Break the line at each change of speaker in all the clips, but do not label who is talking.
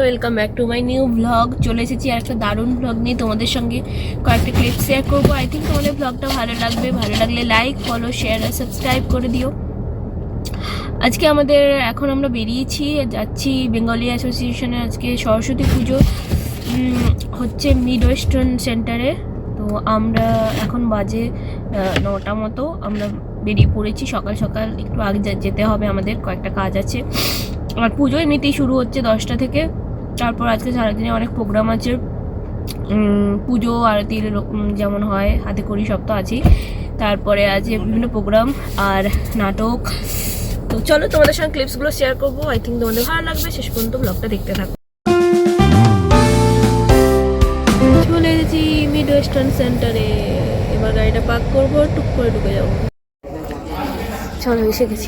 Welcome back to my new blog. চলে এসেছি আর একটা দারুণ ব্লগ নিয়ে তোমাদের সঙ্গে কয়েকটা ক্লিপ শেয়ার করবো। আই থিঙ্ক তোমাদের ব্লগটা ভালো লাগবে। ভালো লাগলে লাইক, ফলো, শেয়ার আর সাবস্ক্রাইব করে দিও। আজকে এখন আমরা বেরিয়েছি, যাচ্ছি বেঙ্গলি অ্যাসোসিয়েশনে। আজকে সরস্বতী পুজো হচ্ছে মিড ওয়েস্টার্ন সেন্টারে। তো আমরা এখন বাজে 9টা মতো, আমরা বেরিয়ে পড়েছি। সকাল সকাল একটু আগে যেতে হবে, আমাদের কয়েকটা কাজ আছে। আর পুজো এমনিতেই শুরু হচ্ছে 10টা থেকে। তারপর আজকে সারাদিনে অনেক প্রোগ্রাম আছে, পুজো আরতির যেমন হয়, হাতে খড়ি সব তো আছেই। তারপরে আছে বিভিন্ন প্রোগ্রাম আর নাটক। তো চলো তোমাদের সঙ্গে ক্লিপসগুলো শেয়ার করবো। আই থিঙ্ক তোমাদের ভালো লাগবে, শেষ পর্যন্ত ব্লগটা দেখতে থাকো। চলে এসেছি মিড ওয়েস্টার্ন সেন্টারে। এবার গাড়িটা পার্ক করবো, টুক করে ঢুকে যাবো। চলো, এসে গেছি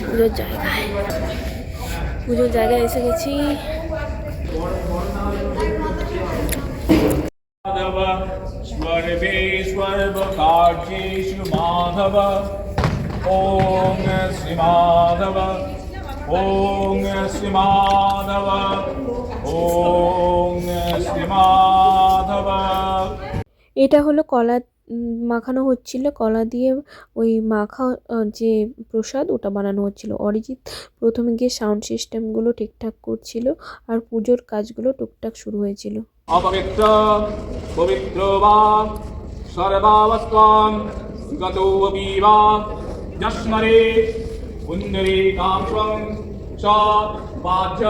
পুজোর জায়গায় এসে গেছি।
মাধব ওম শ্রী মাধব ওম শ্রী মাধব ওম শ্রী মাধব।
এটা হলো কলা মাখানো হচ্ছিল, কলা দিয়ে ওই মাখা যে প্রসাদ ওটা বানানো হচ্ছিল। অরিজিৎ প্রথমে গিয়ে সাউন্ড সিস্টেমগুলো ঠিকঠাক করছিল আর পুজোর কাজগুলো টুকটাক শুরু হয়েছিল।
অপবিত্র পবিত্র বা সর্বাবস্থান গতো বিবা যস্মরে পুণ্ডরী কামস্বং চ বাহ্য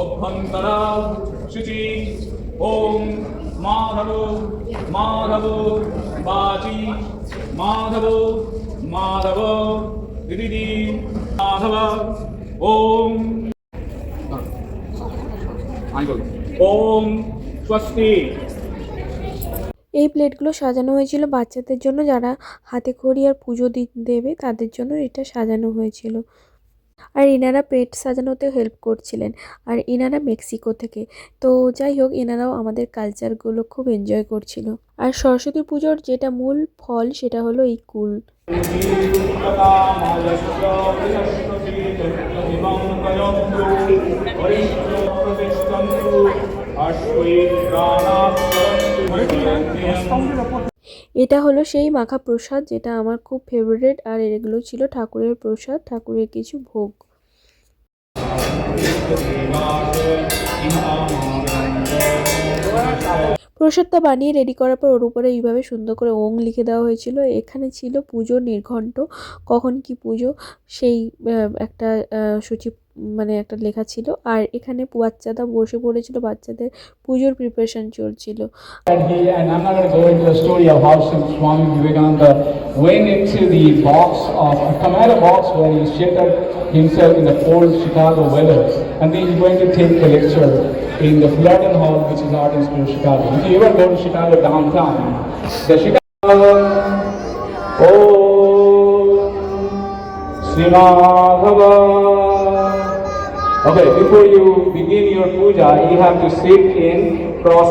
অভ্যন্তর শুচি ওম মাধব মাধব বাচি মাধব মাধব দিদি মাধব ওম ওম স্বস্তি।
এই প্লেটগুলো সাজানো হয়েছিল বাচ্চাদের জন্য, যারা হাতে খড়ি আর পুজো দেবে তাদের জন্য এটা সাজানো হয়েছিল। আর ইনারা প্লেট সাজানোতে হেল্প করছিলেন, আর ইনারা মেক্সিকো থেকে। তো যাই হোক, এনারাও আমাদের কালচারগুলো খুব এনজয় করছিল। আর সরস্বতী পুজোর যেটা মূল ফল সেটা হলো এই কুল। এটা হলো সেই মাখা প্রসাদ যেটা আমার খুব ফেভারিট। আর এগুলো ছিল ঠাকুরের প্রসাদ, ঠাকুরের কিছু ভোগ। প্রসাদটা বানিয়ে রেডি করার পর ওর উপরে এইভাবে সুন্দর করে ওং লিখে দেওয়া হয়েছিল। এখানে ছিল পুজোর নির্ঘণ্ট, কখন কি পুজো সেই একটা সূচি, মানে একটা লেখা ছিল। আর এখানে বাচ্চারা বসে পড়েছিল, বাচ্চাদের পুজোর প্রিপারেশন চলছিল।
And I'm not going to go into the story of how Swami Vivekananda went into the box of a tomato box where he sheltered himself in the cold Chicago weather, and then he's going to take the lecture in the Fullerton Hall, which is Art and Spirit Chicago. If you ever go to Chicago downtown, the Chicago Sri Madhava. Okay, before you begin your puja, you have to sit in cross.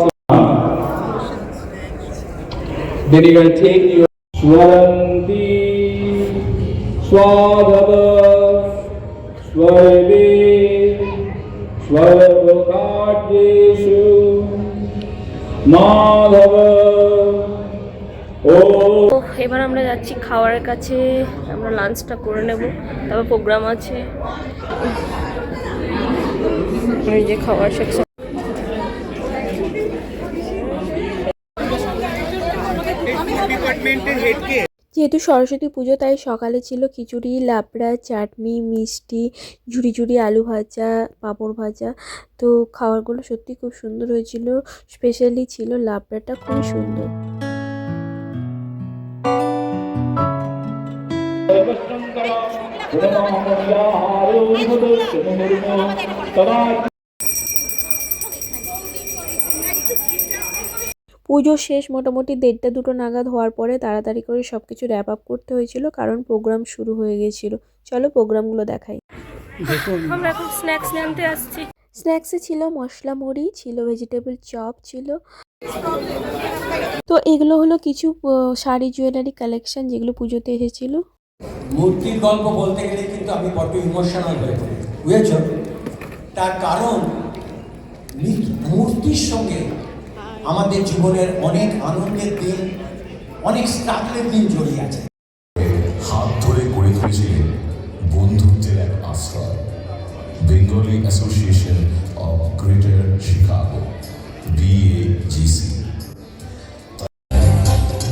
Then you're going to take your Swaranti Swadhava Swarabe Swarabhakadeshu Madhava.
এবার আমরা যাচ্ছি খাওয়ারের কাছে, আমরা লাঞ্চটা করে নেব, তারপর প্রোগ্রাম আছে। এই যে খাওয়ার সেকশন। যেহেতু সরস্বতী পুজো তাই সকালে ছিল খিচুড়ি, লাবড়া, চাটনি, মিষ্টি, ঝুড়ি ঝুড়ি আলু ভাজা, পাঁপড় ভাজা। তো খাবারগুলো সত্যি খুব সুন্দর হয়েছিল। স্পেশালি ছিল লাবড়াটা, খুবই সুন্দর। পুজো শেষ মোটামুটি 1:30-2টো নাগাদ হওয়ার পরে তাড়াতাড়ি করে সব কিছু র্যাপ আপ করতে হয়েছিল, কারণ প্রোগ্রাম শুরু হয়ে গিয়েছিল। চলো প্রোগ্রামগুলো দেখাই। আমরা এখন স্ন্যাক্স নিতে আসছি। স্ন্যাক্সে ছিল মশলা মুড়ি, ছিল ভেজিটেবল চপ ছিল। তো এগুলো হলো কিছু শাড়ি জুয়েলারি কালেকশন যেগুলো পুজোতে এসেছিল।
মূর্তির গল্প বলতে গেলে কিন্তু আমি বড্ড ইমোশনাল হয়ে পড়ি, বুঝেছ? তার কারণ মূর্তির সঙ্গে আমাদের জীবনের অনেক আনন্দের দিন, অনেক স্ট্রাগলের দিন জড়িয়ে আছে।
হাত ধরে গড়ে তুলেছিলেন বন্ধুত্বের এক আশ্রয়, Bengali association of greater Chicago, BAGC।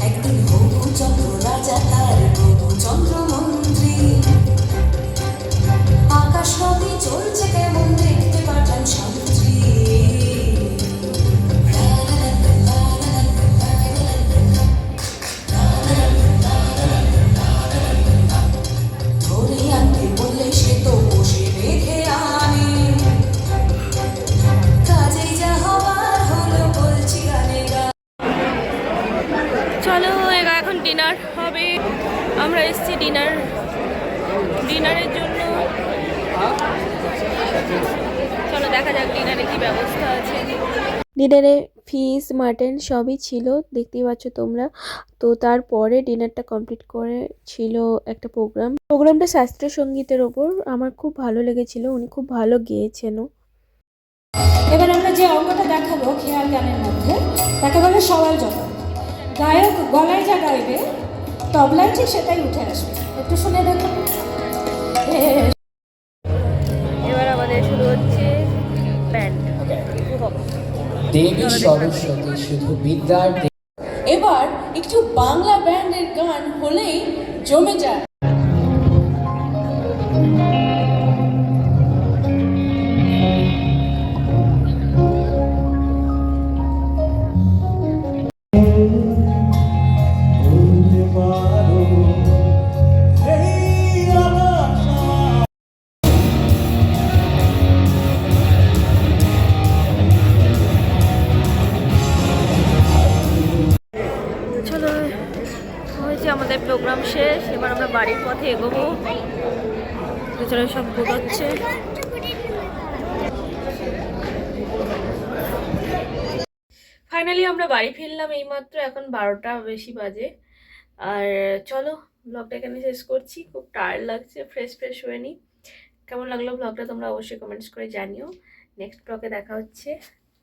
একদিন হবুচন্দ্র রাজা তার প্রভুচন্দ্র মন্ত্রী, আকাশ নদী চলছে কেমন দেখতে পাঠান সান্ত্রী। ধরে আনতে বললে সে তো বসে বেঁধে আনে, কাজেই যা হবার হলো বলছি গানে গা।
চলো এখন ডিনার হবে, আমরা এসেছি ডিনারের জন্য। চলো দেখা যাক ডিনারে কি ব্যবস্থা আছে। ডিনারে ফিশ মাটন সবই ছিল, দেখতেই পাচ্ছ তোমরা। তো তারপরে ডিনারটা কমপ্লিট করে ছিল একটা প্রোগ্রামটা শাস্ত্রীয় সঙ্গীতের ওপর। আমার খুব ভালো লেগেছিল, উনি খুব ভালো গেয়েছেনও।
এবার আমরা যে অঙ্গটা দেখাবো খেয়াল গানের মধ্যে, তাকে বলে সওয়াল জবাব। গায়ক গলায় যা গাইবে তবলায় ঠিক সেটাই উঠে আসবে। একটু শুনে দেখুন।
এবার আমাদের শুরু হচ্ছে ব্যান্ড।
দেবী সরস্বতী শুধু বিদ্যার
এবার একটু বাংলা ব্যান্ডের গান হলেই জমে যায়।
চলো হয়েছে আমাদের প্রোগ্রাম শেষ, এবার আমরা বাড়ির পথে এগোবো। চলো সব ঘুরোচ্ছে। ফাইনালি আমরা বাড়ি ফিরলাম এইমাত্র, এখন 12টা বেশি বাজে। আর চলো ব্লগটা এখানে শেষ করছি, খুব টায়ার্ড লাগছে, ফ্রেশ হয়ে নিই। কেমন লাগলো ব্লগটা তোমরা অবশ্যই কমেন্টস করে জানিও। নেক্সট ব্লগে দেখা হচ্ছে।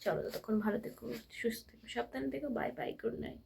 চলো ততক্ষণ ভালো থেকো, সুস্থ থেকো, সাবধানে থেকো। Bye bye, good night.